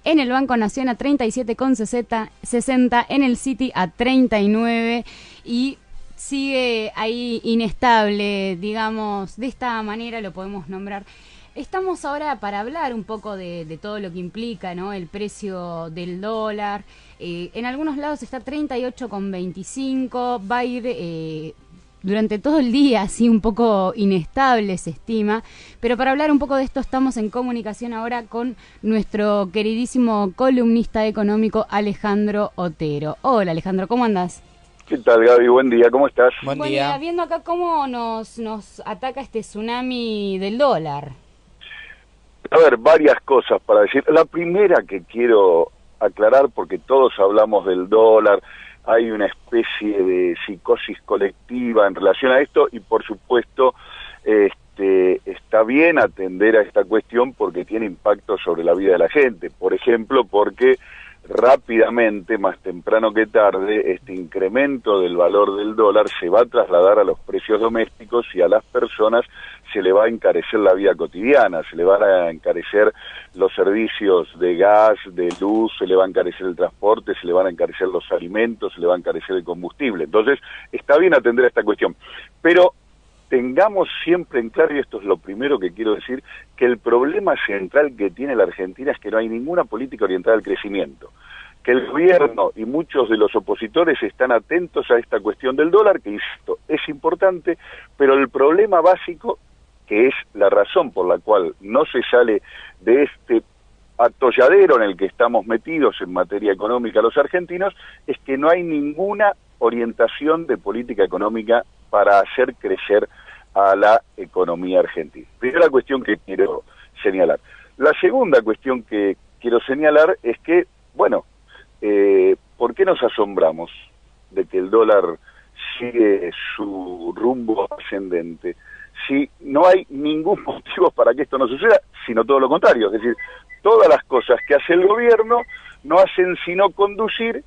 En el Banco Nación a 37,60, en el Citi a 39 y sigue ahí inestable, digamos, de esta manera lo podemos nombrar. Estamos ahora para hablar un poco de todo lo que implica, ¿no? El precio del dólar. En algunos lados está 38,25, va a ir durante todo el día, así un poco inestable se estima, pero para hablar un poco de esto estamos en comunicación ahora con nuestro queridísimo columnista económico Alejandro Otero. Hola Alejandro, ¿cómo andás? ¿Qué tal, Gaby? Buen día, ¿cómo estás? Buen día. Viendo acá cómo nos ataca este tsunami del dólar. A ver, varias cosas para decir. La primera que quiero aclarar, porque todos hablamos del dólar, hay una especie de psicosis colectiva en relación a esto y por supuesto está bien atender a esta cuestión porque tiene impacto sobre la vida de la gente. Por ejemplo, porque rápidamente, más temprano que tarde, este incremento del valor del dólar se va a trasladar a los precios domésticos y a las personas se le va a encarecer la vida cotidiana, se le van a encarecer los servicios de gas, de luz, se le va a encarecer el transporte, se le van a encarecer los alimentos, se le va a encarecer el combustible. Entonces, está bien atender a esta cuestión, pero tengamos siempre en claro, y esto es lo primero que quiero decir, que el problema central que tiene la Argentina es que no hay ninguna política orientada al crecimiento, que el gobierno y muchos de los opositores están atentos a esta cuestión del dólar, que insisto, es importante, pero el problema básico, que es la razón por la cual no se sale de este atolladero en el que estamos metidos en materia económica los argentinos, es que no hay ninguna orientación de política económica para hacer crecer a la economía argentina. Primera cuestión que quiero señalar. La segunda cuestión que quiero señalar es que, bueno, ¿por qué nos asombramos de que el dólar sigue su rumbo ascendente? Si no hay ningún motivo para que esto no suceda, sino todo lo contrario, es decir, todas las cosas que hace el gobierno no hacen sino conducir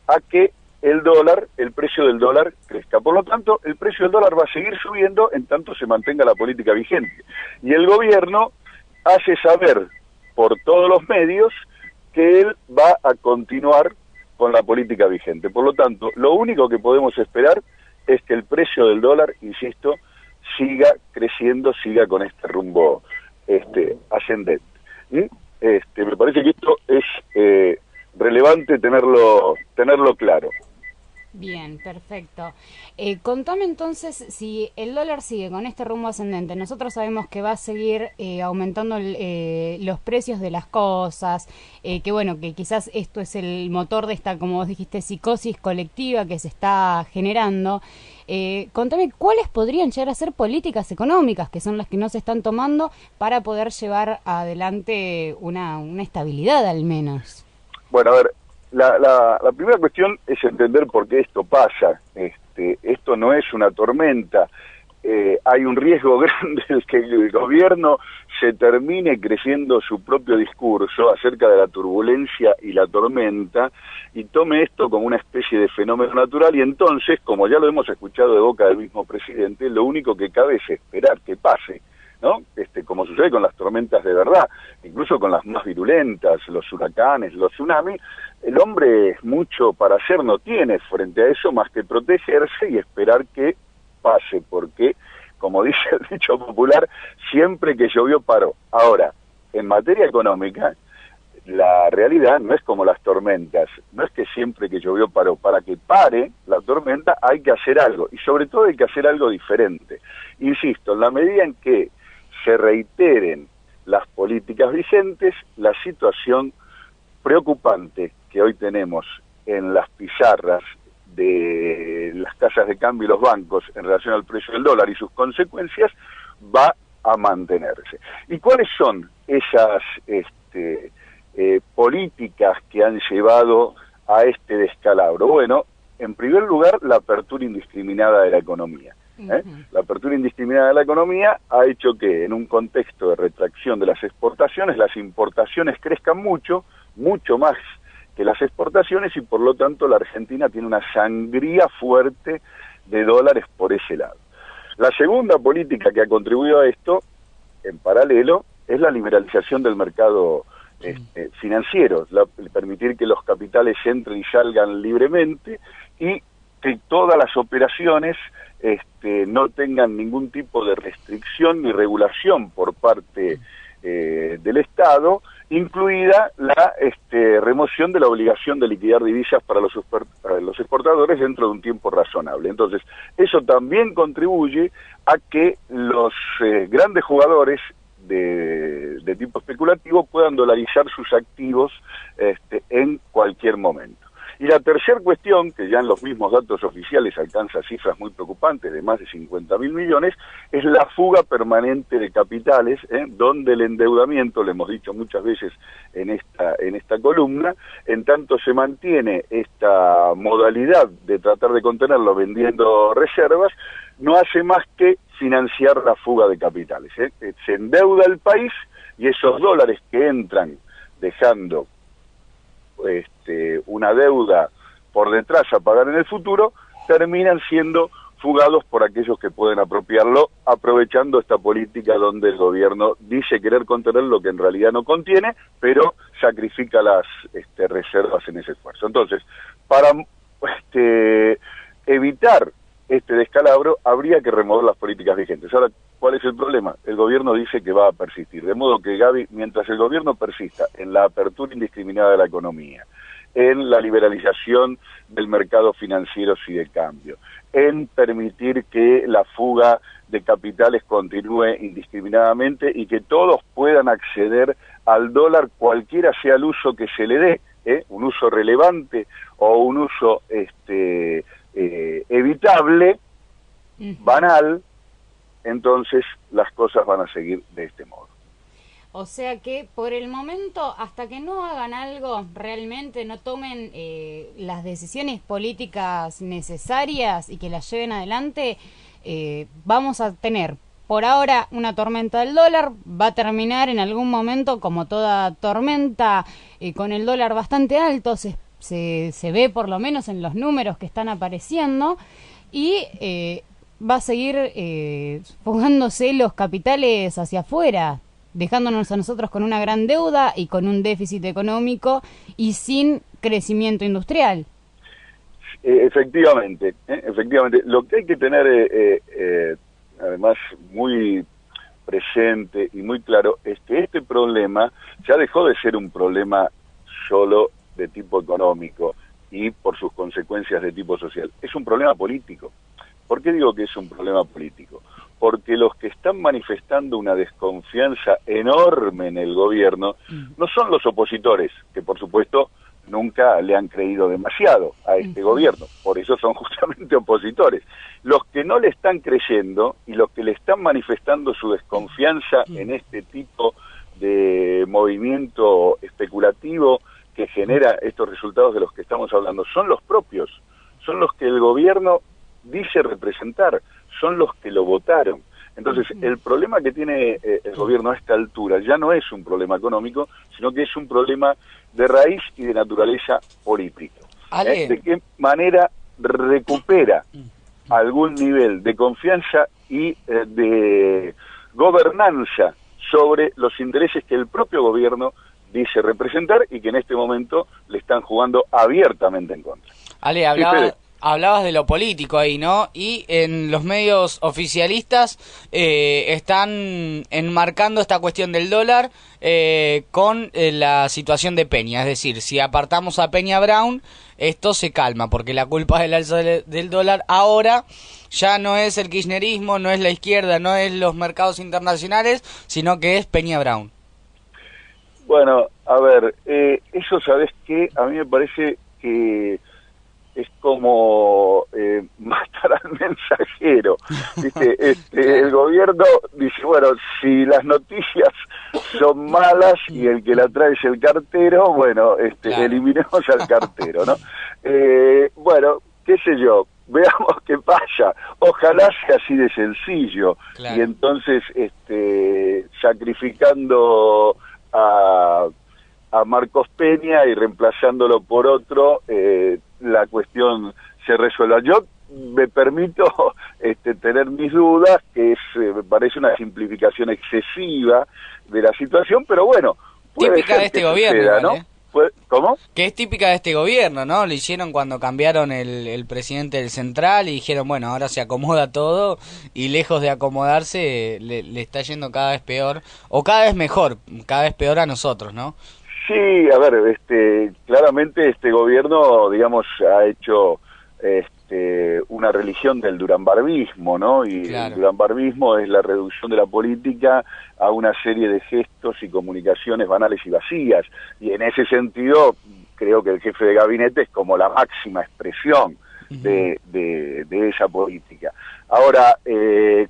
a que el dólar, el precio del dólar crezca. Por lo tanto, el precio del dólar va a seguir subiendo en tanto se mantenga la política vigente. Y el gobierno hace saber por todos los medios que él va a continuar con la política vigente. Por lo tanto, lo único que podemos esperar es que el precio del dólar, insisto, siga creciendo, siga con este rumbo ascendente. Me parece que esto es relevante tenerlo claro. Bien, perfecto. Contame entonces, si el dólar sigue con este rumbo ascendente, nosotros sabemos que va a seguir aumentando los precios de las cosas, que bueno, que quizás esto es el motor de esta, como vos dijiste, psicosis colectiva que se está generando. Contame cuáles podrían llegar a ser políticas económicas, que son las que no se están tomando, para poder llevar adelante una estabilidad al menos. Bueno, a ver, la primera cuestión es entender por qué esto pasa. Esto no es una tormenta. Hay un riesgo grande de que el gobierno se termine creciendo su propio discurso acerca de la turbulencia y la tormenta y tome esto como una especie de fenómeno natural y entonces, como ya lo hemos escuchado de boca del mismo presidente, lo único que cabe es esperar que pase, ¿no? Como sucede con las tormentas de verdad, incluso con las más virulentas, los huracanes, los tsunamis, el hombre mucho para hacer no tiene frente a eso más que protegerse y esperar que pase, porque, como dice el dicho popular, siempre que llovió paró. Ahora, en materia económica, la realidad no es como las tormentas, no es que siempre que llovió paró. Para que pare la tormenta hay que hacer algo, y sobre todo hay que hacer algo diferente. Insisto, en la medida en que se reiteren las políticas vigentes, la situación preocupante que hoy tenemos en las pizarras de las casas de cambio y los bancos en relación al precio del dólar y sus consecuencias va a mantenerse. ¿Y cuáles son esas políticas que han llevado a este descalabro? Bueno, en primer lugar, la apertura indiscriminada de la economía. La apertura indiscriminada de la economía ha hecho que, en un contexto de retracción de las exportaciones, las importaciones crezcan mucho más que las exportaciones y por lo tanto la Argentina tiene una sangría fuerte de dólares por ese lado. La segunda política que ha contribuido a esto, en paralelo, es la liberalización del mercado financieros, permitir que los capitales entren y salgan libremente y que todas las operaciones no tengan ningún tipo de restricción ni regulación por parte del Estado, incluida la remoción de la obligación de liquidar divisas para los exportadores dentro de un tiempo razonable. Entonces, eso también contribuye a que los grandes jugadores de tipo especulativo puedan dolarizar sus activos en cualquier momento. Y la tercera cuestión, que ya en los mismos datos oficiales alcanza cifras muy preocupantes de más de 50.000 millones, es la fuga permanente de capitales, donde el endeudamiento, lo hemos dicho muchas veces en esta columna, en tanto se mantiene esta modalidad de tratar de contenerlo vendiendo reservas, no hace más que financiar la fuga de capitales. Se endeuda el país y esos dólares que entran dejando una deuda por detrás a pagar en el futuro, terminan siendo fugados por aquellos que pueden apropiarlo, aprovechando esta política donde el gobierno dice querer contener lo que en realidad no contiene, pero sacrifica las reservas en ese esfuerzo. Entonces, para evitar este descalabro, habría que remover las políticas vigentes. Ahora, ¿cuál es el problema? El gobierno dice que va a persistir, de modo que, Gaby, mientras el gobierno persista en la apertura indiscriminada de la economía, en la liberalización del mercado financiero y de cambio, en permitir que la fuga de capitales continúe indiscriminadamente y que todos puedan acceder al dólar, cualquiera sea el uso que se le dé, un uso relevante o un uso evitable, banal, entonces las cosas van a seguir de este modo. O sea que por el momento, hasta que no hagan algo realmente, no tomen las decisiones políticas necesarias y que las lleven adelante, vamos a tener por ahora una tormenta del dólar. Va a terminar en algún momento, como toda tormenta, con el dólar bastante alto, se ve por lo menos en los números que están apareciendo, y va a seguir fugándose los capitales hacia afuera, dejándonos a nosotros con una gran deuda y con un déficit económico y sin crecimiento industrial. Efectivamente. Lo que hay que tener además muy presente y muy claro es que este problema ya dejó de ser un problema solo de tipo económico y por sus consecuencias de tipo social. Es un problema político. ¿Por qué digo que es un problema político? Porque los que están manifestando una desconfianza enorme en el gobierno no son los opositores, que por supuesto nunca le han creído demasiado a este gobierno, por eso son justamente opositores. Los que no le están creyendo y los que le están manifestando su desconfianza en este tipo de movimiento especulativo que genera estos resultados de los que estamos hablando, son los propios, son los que el gobierno dice representar, son los que lo votaron. Entonces, el problema que tiene el gobierno a esta altura ya no es un problema económico, sino que es un problema de raíz y de naturaleza política. ¿De qué manera recupera algún nivel de confianza y de gobernanza sobre los intereses que el propio gobierno dice representar y que en este momento le están jugando abiertamente en contra? Ale, hablabas de lo político ahí, ¿no? Y en los medios oficialistas están enmarcando esta cuestión del dólar con la situación de Peña. Es decir, si apartamos a Peña Brown, esto se calma, porque la culpa del alza del dólar ahora ya no es el kirchnerismo, no es la izquierda, no es los mercados internacionales, sino que es Peña Brown. Bueno, a ver, eso, ¿sabes qué? A mí me parece que es como matar al mensajero, ¿viste? El gobierno dice, bueno, si las noticias son malas y el que la trae es el cartero, bueno, claro, eliminemos al cartero, ¿no? Bueno, qué sé yo, veamos qué pasa, ojalá sea así de sencillo, claro, y entonces sacrificando a Marcos Peña y reemplazándolo por otro, la cuestión se resuelva. Yo me permito tener mis dudas, que me parece una simplificación excesiva de la situación, pero bueno, típica de este gobierno, suceda, igual, ¿no? ¿Cómo? Que es típica de este gobierno, ¿no? Lo hicieron cuando cambiaron el presidente del Central y dijeron, bueno, ahora se acomoda todo, y lejos de acomodarse le está yendo cada vez peor, o cada vez mejor, cada vez peor a nosotros, ¿no? Sí, a ver, claramente este gobierno, digamos, ha hecho una religión del duranbarbismo, ¿no? Y claro. El duranbarbismo es la reducción de la política a una serie de gestos y comunicaciones banales y vacías. Y en ese sentido, creo que el jefe de gabinete es como la máxima expresión de esa política. Ahora,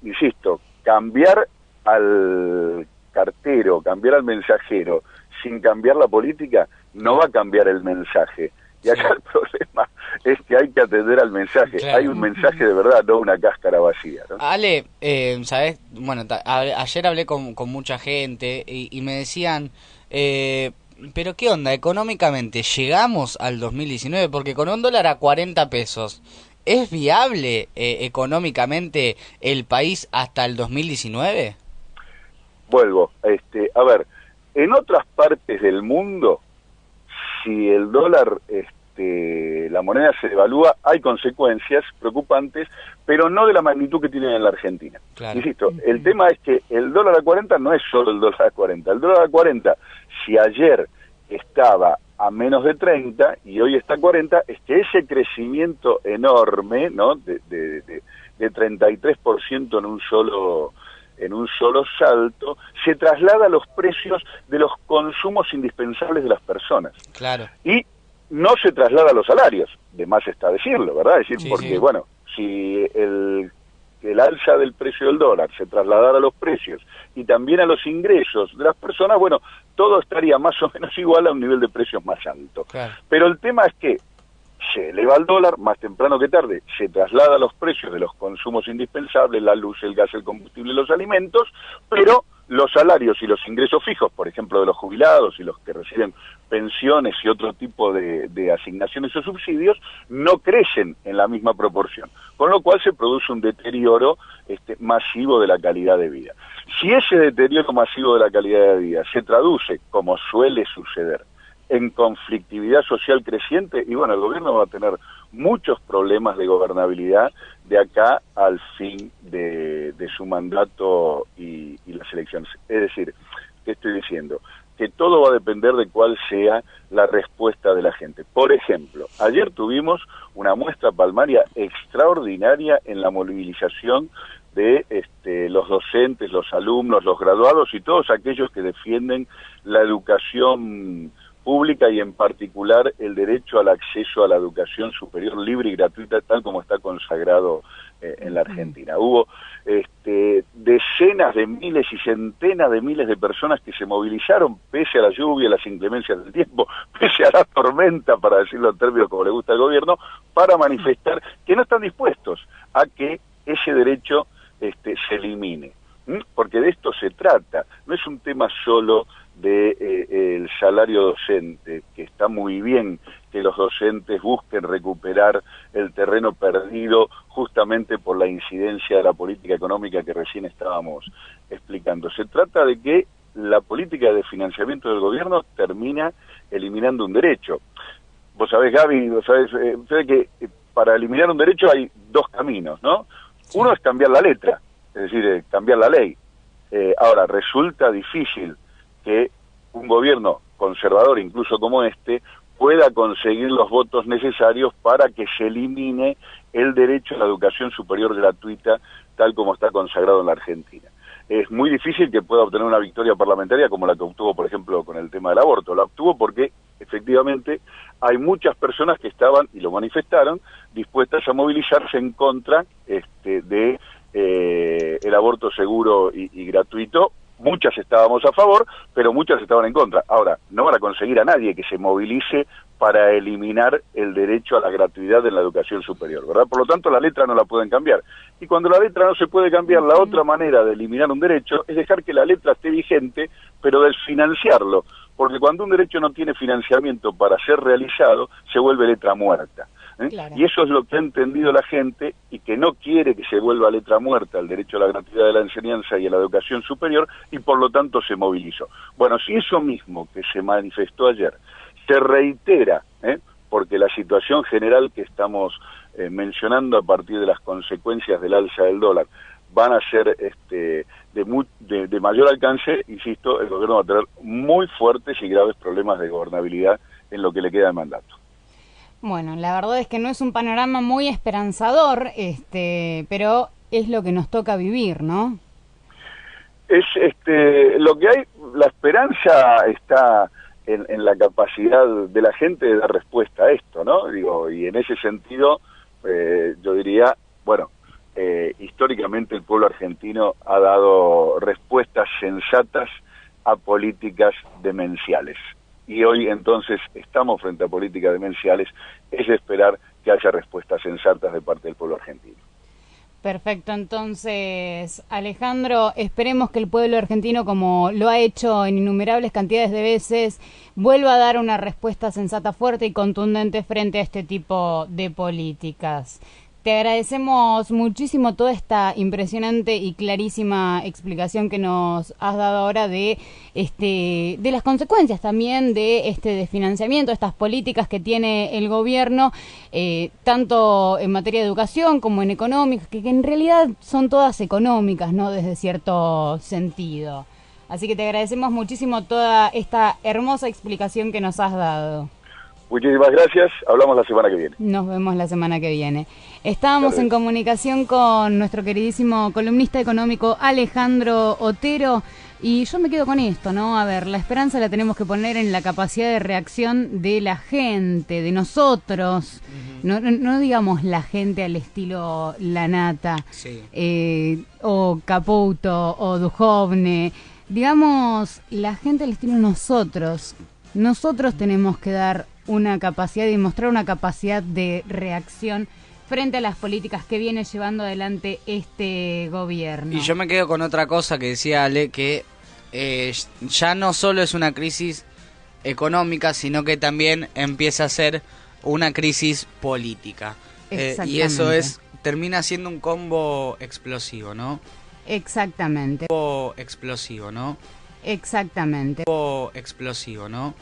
insisto, cambiar al cartero, cambiar al mensajero, sin cambiar la política, no va a cambiar el mensaje. Y acá el problema es que hay que atender al mensaje. Claro. Hay un mensaje de verdad, no una cáscara vacía, ¿no? Ale, ¿sabes? Bueno, ayer hablé con mucha gente y me decían, pero ¿qué onda? Económicamente, ¿llegamos al 2019? Porque con un dólar a 40 pesos, ¿es viable económicamente el país hasta el 2019? Vuelvo, a ver, en otras partes del mundo, si el dólar, la moneda se devalúa, hay consecuencias preocupantes, pero no de la magnitud que tienen en la Argentina. Claro. Insisto, el tema es que el dólar a 40 no es solo el dólar a 40. El dólar a 40, si ayer estaba a menos de 30 y hoy está a 40, es que ese crecimiento enorme, ¿no?, de 33% en un solo salto, se traslada a los precios de los consumos indispensables de las personas. Claro. Y no se traslada a los salarios, de más está decirlo, ¿verdad? Es decir, Sí, porque, sí. bueno, si el alza del precio del dólar se trasladara a los precios y también a los ingresos de las personas, bueno, todo estaría más o menos igual a un nivel de precios más alto. Claro. Pero el tema es que se eleva el dólar, más temprano que tarde, se traslada a los precios de los consumos indispensables, la luz, el gas, el combustible, los alimentos, pero los salarios y los ingresos fijos, por ejemplo, de los jubilados y los que reciben pensiones y otro tipo de asignaciones o subsidios, no crecen en la misma proporción, con lo cual se produce un deterioro masivo de la calidad de vida. Si ese deterioro masivo de la calidad de vida se traduce, como suele suceder, en conflictividad social creciente, y bueno, el gobierno va a tener muchos problemas de gobernabilidad de acá al fin de su mandato y las elecciones. Es decir, ¿qué estoy diciendo? Que todo va a depender de cuál sea la respuesta de la gente. Por ejemplo, ayer tuvimos una muestra palmaria extraordinaria en la movilización de los docentes, los alumnos, los graduados y todos aquellos que defienden la educación pública y en particular el derecho al acceso a la educación superior libre y gratuita, tal como está consagrado en la Argentina. Hubo decenas de miles y centenas de miles de personas que se movilizaron pese a la lluvia, las inclemencias del tiempo, pese a la tormenta, para decirlo en términos como le gusta al gobierno, para manifestar que no están dispuestos a que ese derecho se elimine. Porque de esto se trata, no es un tema solo el salario docente, que está muy bien que los docentes busquen recuperar el terreno perdido justamente por la incidencia de la política económica que recién estábamos explicando. Se trata de que la política de financiamiento del gobierno termina eliminando un derecho. Vos sabés, Gaby, vos sabés que para eliminar un derecho hay dos caminos, ¿no? Sí. Uno es cambiar la letra, es decir, cambiar la ley. Ahora, resulta difícil que un gobierno conservador, incluso como pueda conseguir los votos necesarios para que se elimine el derecho a la educación superior gratuita, tal como está consagrado en la Argentina. Es muy difícil que pueda obtener una victoria parlamentaria como la que obtuvo, por ejemplo, con el tema del aborto. La obtuvo porque, efectivamente, hay muchas personas que estaban, y lo manifestaron, dispuestas a movilizarse en contra de el aborto seguro y gratuito. Muchas estábamos a favor, pero muchas estaban en contra. Ahora, no van a conseguir a nadie que se movilice para eliminar el derecho a la gratuidad en la educación superior, ¿verdad? Por lo tanto, la letra no la pueden cambiar. Y cuando la letra no se puede cambiar, la otra manera de eliminar un derecho es dejar que la letra esté vigente, pero desfinanciarlo. Porque cuando un derecho no tiene financiamiento para ser realizado, se vuelve letra muerta. Claro. Y eso es lo que ha entendido la gente y que no quiere que se vuelva letra muerta el derecho a la gratuidad de la enseñanza y a la educación superior, y por lo tanto se movilizó. Bueno, si eso mismo que se manifestó ayer se reitera, porque la situación general que estamos mencionando a partir de las consecuencias del alza del dólar van a ser de mayor alcance, insisto, el gobierno va a tener muy fuertes y graves problemas de gobernabilidad en lo que le queda de mandato. Bueno, la verdad es que no es un panorama muy esperanzador, pero es lo que nos toca vivir, ¿no? Es lo que hay, la esperanza está en la capacidad de la gente de dar respuesta a esto, ¿no? Digo, y en ese sentido, yo diría, bueno, históricamente el pueblo argentino ha dado respuestas sensatas a políticas demenciales. Y hoy entonces estamos frente a políticas demenciales, es de esperar que haya respuestas sensatas de parte del pueblo argentino. Perfecto, entonces, Alejandro, esperemos que el pueblo argentino, como lo ha hecho en innumerables cantidades de veces, vuelva a dar una respuesta sensata, fuerte y contundente frente a este tipo de políticas. Te agradecemos muchísimo toda esta impresionante y clarísima explicación que nos has dado ahora de las consecuencias también de este desfinanciamiento, estas políticas que tiene el gobierno, tanto en materia de educación como en económicas, que en realidad son todas económicas, ¿no? Desde cierto sentido. Así que te agradecemos muchísimo toda esta hermosa explicación que nos has dado. Muchísimas gracias, hablamos la semana que viene. Nos vemos la semana que viene. Estábamos en comunicación con nuestro queridísimo columnista económico Alejandro Otero, y yo me quedo con esto, ¿no? A ver, la esperanza la tenemos que poner en la capacidad de reacción de la gente, de nosotros, no digamos la gente al estilo Lanata, sí. O Caputo, o Duhovne, digamos la gente al estilo nosotros. Nosotros tenemos que dar una capacidad y mostrar una capacidad de reacción frente a las políticas que viene llevando adelante este gobierno. Y yo me quedo con otra cosa que decía Ale, que ya no solo es una crisis económica, sino que también empieza a ser una crisis política. Y eso termina siendo un combo explosivo, ¿no? Exactamente. Combo explosivo, ¿no? Exactamente. Combo explosivo, ¿no?